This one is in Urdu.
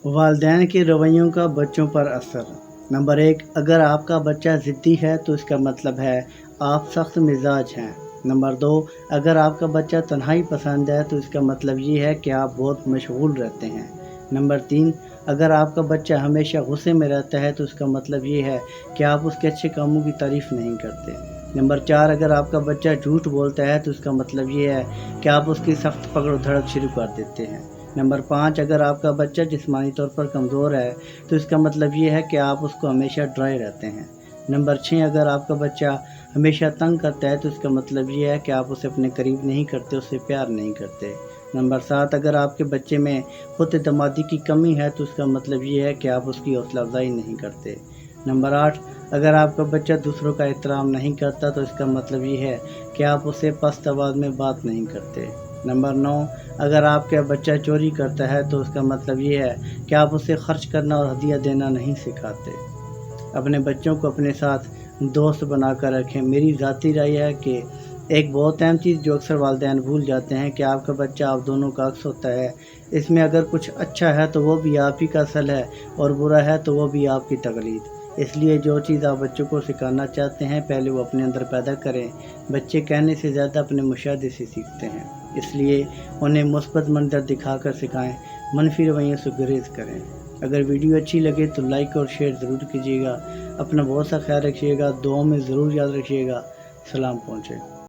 والدین کے رویوں کا بچوں پر اثر۔ نمبر 1، اگر آپ کا بچہ ضدی ہے تو اس کا مطلب ہے آپ سخت مزاج ہیں۔ نمبر 2، اگر آپ کا بچہ تنہائی پسند ہے تو اس کا مطلب یہ ہے کہ آپ بہت مشغول رہتے ہیں۔ نمبر 3، اگر آپ کا بچہ ہمیشہ غصے میں رہتا ہے تو اس کا مطلب یہ ہے کہ آپ اس کے اچھے کاموں کی تعریف نہیں کرتے۔ نمبر 4، اگر آپ کا بچہ جھوٹ بولتا ہے تو اس کا مطلب یہ ہے کہ آپ اس کی سخت پکڑ و دھڑک شروع کر دیتے ہیں۔ نمبر 5، اگر آپ کا بچہ جسمانی طور پر کمزور ہے تو اس کا مطلب یہ ہے کہ آپ اس کو ہمیشہ ڈرائے رہتے ہیں۔ نمبر 6، اگر آپ کا بچہ ہمیشہ تنگ کرتا ہے تو اس کا مطلب یہ ہے کہ آپ اسے اپنے قریب نہیں کرتے، اسے پیار نہیں کرتے۔ نمبر 7، اگر آپ کے بچے میں خود اعتمادی کی کمی ہے تو اس کا مطلب یہ ہے کہ آپ اس کی حوصلہ افزائی نہیں کرتے۔ نمبر 8، اگر آپ کا بچہ دوسروں کا احترام نہیں کرتا تو اس کا مطلب یہ ہے کہ آپ اسے پست آواز میں بات نہیں کرتے۔ نمبر 9، اگر آپ کا بچہ چوری کرتا ہے تو اس کا مطلب یہ ہے کہ آپ اسے خرچ کرنا اور ہدیہ دینا نہیں سکھاتے۔ اپنے بچوں کو اپنے ساتھ دوست بنا کر رکھیں۔ میری ذاتی رائے ہے کہ ایک بہت اہم چیز جو اکثر والدین بھول جاتے ہیں کہ آپ کا بچہ آپ دونوں کا عکس ہوتا ہے۔ اس میں اگر کچھ اچھا ہے تو وہ بھی آپ ہی کا اصل ہے اور برا ہے تو وہ بھی آپ کی تقلید۔ اس لیے جو چیز آپ بچوں کو سکھانا چاہتے ہیں پہلے وہ اپنے اندر پیدا کریں۔ بچے کہنے سے زیادہ اپنے مشاہدے سے سیکھتے ہیں، اس لیے انہیں مثبت منظر دکھا کر سکھائیں، منفی رویوں سے گریز کریں۔ اگر ویڈیو اچھی لگے تو لائک اور شیئر ضرور کیجیے گا۔ اپنا بہت سا خیال رکھیے گا، دعاؤں میں ضرور یاد رکھیے گا۔ سلام پہنچے۔